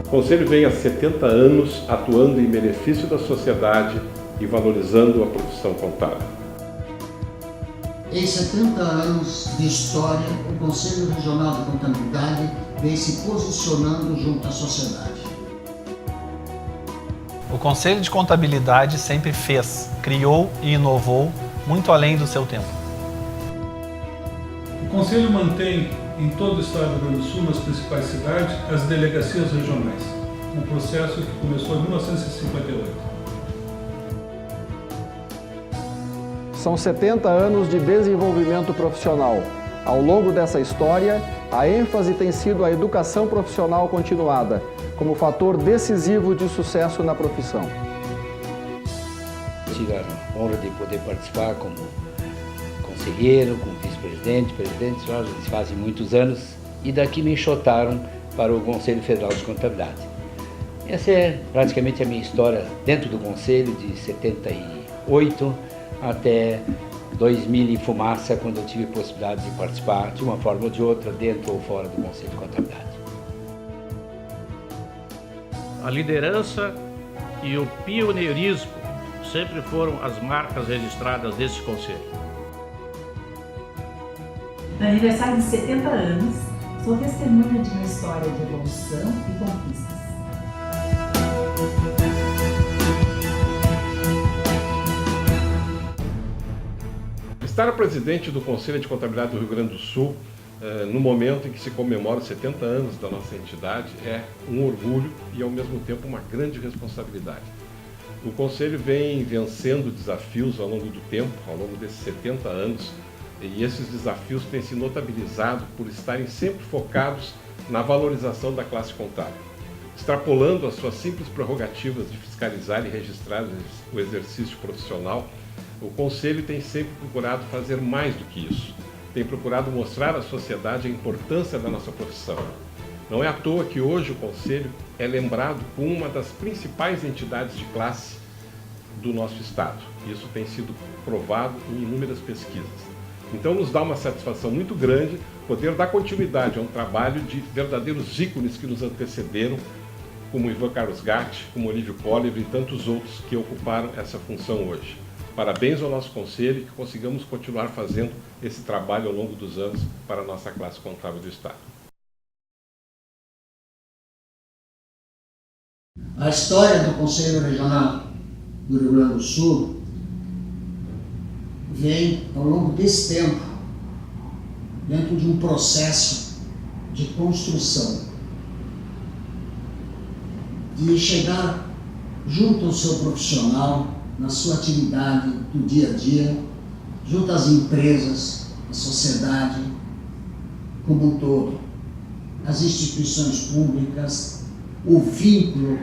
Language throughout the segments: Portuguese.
O Conselho vem há 70 anos atuando em benefício da sociedade e valorizando a profissão contábil. Em 70 anos de história, o Conselho Regional de Contabilidade vem se posicionando junto à sociedade. O Conselho de Contabilidade sempre fez, criou e inovou muito além do seu tempo. O Conselho mantém em todo o estado do Rio Grande do Sul, nas principais cidades, as delegacias regionais, um processo que começou em 1958. São 70 anos de desenvolvimento profissional. Ao longo dessa história, a ênfase tem sido a educação profissional continuada, como fator decisivo de sucesso na profissão. Tive a honra de poder participar como conselheiro, como vice-presidente, presidente, já fazem muitos anos, e daqui me enxotaram para o Conselho Federal de Contabilidade. Essa é praticamente a minha história dentro do Conselho, de 78 até 2000 em fumaça, quando eu tive a possibilidade de participar de uma forma ou de outra, dentro ou fora do Conselho de Contabilidade. A liderança e o pioneirismo sempre foram as marcas registradas desse Conselho. No aniversário de 70 anos, sou testemunha de uma história de evolução e conquistas. Estar presidente do Conselho de Contabilidade do Rio Grande do Sul, no momento em que se comemora os 70 anos da nossa entidade, é um orgulho e, ao mesmo tempo, uma grande responsabilidade. O Conselho vem vencendo desafios ao longo do tempo, ao longo desses 70 anos, e esses desafios têm se notabilizado por estarem sempre focados na valorização da classe contábil. Extrapolando as suas simples prerrogativas de fiscalizar e registrar o exercício profissional, o Conselho tem sempre procurado fazer mais do que isso. Tem procurado mostrar à sociedade a importância da nossa profissão. Não é à toa que hoje o Conselho é lembrado como uma das principais entidades de classe do nosso Estado. Isso tem sido provado em inúmeras pesquisas. Então nos dá uma satisfação muito grande poder dar continuidade a um trabalho de verdadeiros ícones que nos antecederam, como Ivan Carlos Gatti, como Olívio Poliver e tantos outros que ocuparam essa função hoje. Parabéns ao nosso Conselho e que consigamos continuar fazendo esse trabalho ao longo dos anos para a nossa classe contábil do Estado. A história do Conselho Regional do Rio Grande do Sul vem, ao longo desse tempo, dentro de um processo de construção, de chegar junto ao seu profissional, na sua atividade do dia a dia, junto às empresas, à sociedade como um todo, as instituições públicas, o vínculo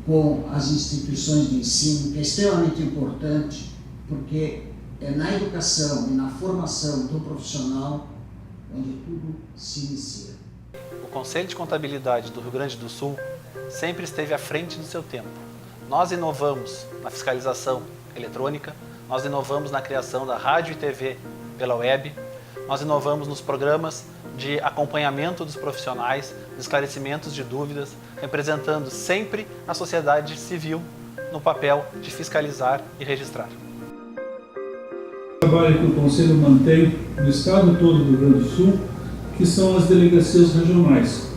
com as instituições de ensino, que é extremamente importante, porque é na educação e na formação do profissional onde tudo se inicia. O Conselho de Contabilidade do Rio Grande do Sul sempre esteve à frente do seu tempo. Nós inovamos na fiscalização eletrônica, nós inovamos na criação da rádio e TV pela web, nós inovamos nos programas de acompanhamento dos profissionais, de esclarecimentos de dúvidas, representando sempre a sociedade civil no papel de fiscalizar e registrar. O trabalho que o Conselho mantém no estado todo do Rio Grande do Sul, que são as delegacias regionais.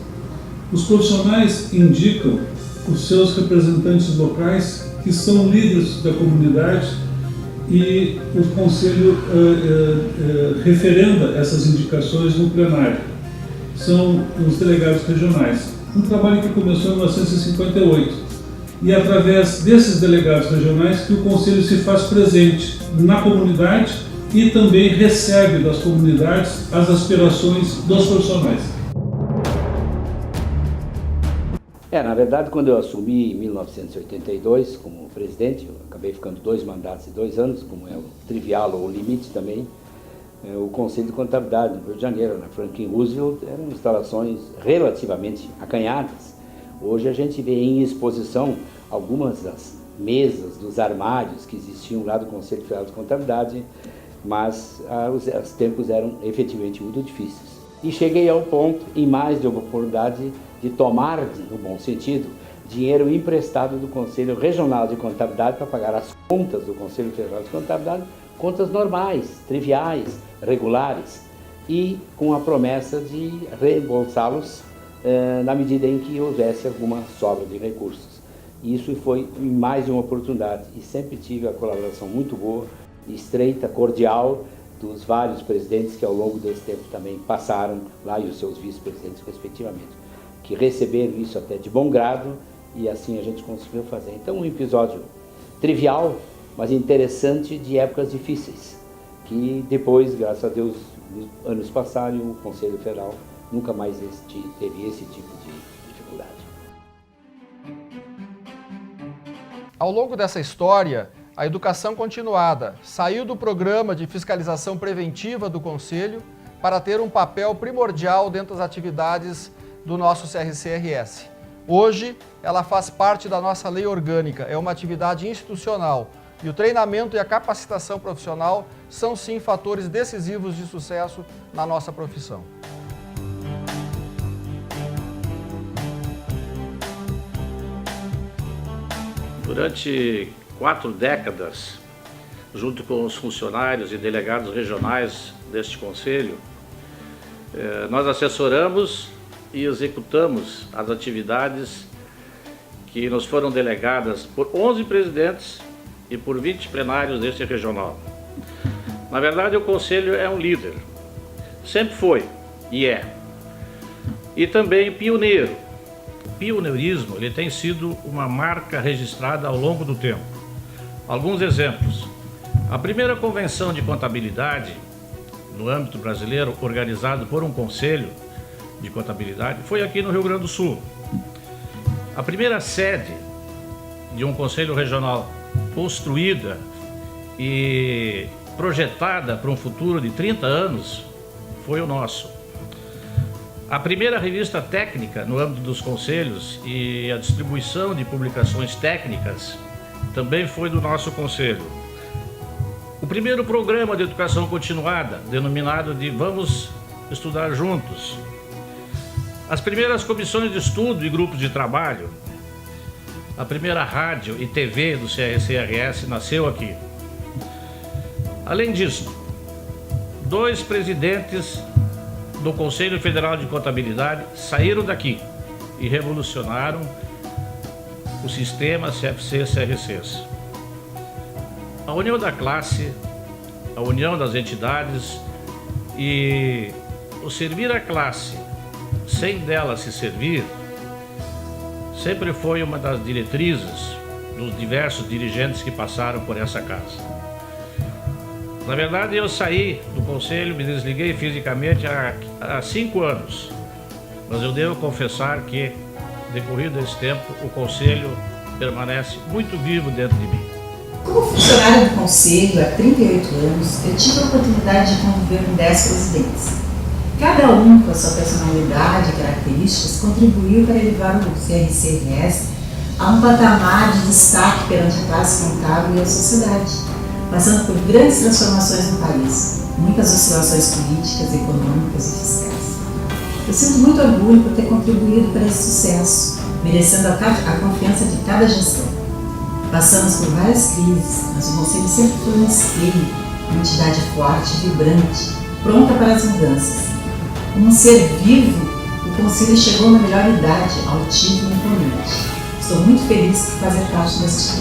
Os profissionais indicam os seus representantes locais, que são líderes da comunidade, e o Conselho referenda essas indicações no plenário. São os delegados regionais. Um trabalho que começou em 1958. E é através desses delegados regionais que o Conselho se faz presente na comunidade e também recebe das comunidades as aspirações dos profissionais. Na verdade, quando eu assumi em 1982 como presidente, eu acabei ficando 2 mandatos de 2 anos, como é o trivial ou o limite também, o Conselho de Contabilidade no Rio de Janeiro, na Franklin Roosevelt, eram instalações relativamente acanhadas. Hoje a gente vê em exposição algumas das mesas, dos armários que existiam lá do Conselho Federal de Contabilidade, mas os tempos eram efetivamente muito difíceis. E cheguei ao ponto, em mais de uma oportunidade, de tomar, no bom sentido, dinheiro emprestado do Conselho Regional de Contabilidade para pagar as contas do Conselho Federal de Contabilidade, contas normais, triviais, regulares, e com a promessa de reembolsá-los na medida em que houvesse alguma sobra de recursos. Isso foi mais uma oportunidade e sempre tive a colaboração muito boa, estreita, cordial, dos vários presidentes que ao longo desse tempo também passaram lá e os seus vice-presidentes respectivamente, que receberam isso até de bom grado e assim a gente conseguiu fazer. Então um episódio trivial, mas interessante, de épocas difíceis, que depois, graças a Deus, nos anos passaram, o Conselho Federal nunca mais teve esse tipo de dificuldade. Ao longo dessa história, a educação continuada saiu do programa de fiscalização preventiva do Conselho para ter um papel primordial dentro das atividades do nosso CRCRS. Hoje, ela faz parte da nossa lei orgânica, é uma atividade institucional e o treinamento e a capacitação profissional são sim fatores decisivos de sucesso na nossa profissão. Durante 4 décadas, junto com os funcionários e delegados regionais deste Conselho, nós assessoramos e executamos as atividades que nos foram delegadas por 11 presidentes e por 20 plenários deste regional. Na verdade, o Conselho é um líder, sempre foi e é, e também pioneiro. O pioneirismo ele tem sido uma marca registrada ao longo do tempo. Alguns exemplos. A primeira convenção de contabilidade no âmbito brasileiro, organizado por um conselho de contabilidade, foi aqui no Rio Grande do Sul. A primeira sede de um conselho regional construída e projetada para um futuro de 30 anos foi o nosso. A primeira revista técnica no âmbito dos conselhos e a distribuição de publicações técnicas também foi do nosso conselho. O primeiro programa de educação continuada, denominado de Vamos Estudar Juntos. As primeiras comissões de estudo e grupos de trabalho. A primeira rádio e TV do CRCRS nasceu aqui. Além disso, 2 presidentes do Conselho Federal de Contabilidade saíram daqui e revolucionaram o sistema CFC-CRCs. A união da classe, a união das entidades e o servir a classe sem dela se servir sempre foi uma das diretrizes dos diversos dirigentes que passaram por essa casa. Na verdade, eu saí do Conselho, me desliguei fisicamente há 5 anos, mas eu devo confessar que, decorrido esse tempo, o Conselho permanece muito vivo dentro de mim. Como funcionária do Conselho há 38 anos, eu tive a oportunidade de conviver com 10 presidentes. Cada um, com a sua personalidade e características, contribuiu para elevar o CRCRS a um patamar de destaque perante a classe contábil e a sociedade, passando por grandes transformações no país, muitas oscilações políticas, econômicas e fiscais. Eu sinto muito orgulho por ter contribuído para esse sucesso, merecendo a confiança de cada gestão. Passamos por várias crises, mas o Conselho sempre foi um espelho, uma entidade forte, vibrante, pronta para as mudanças. Como um ser vivo, o Conselho chegou na melhor idade, altivo e imponente. Estou muito feliz por fazer parte dessa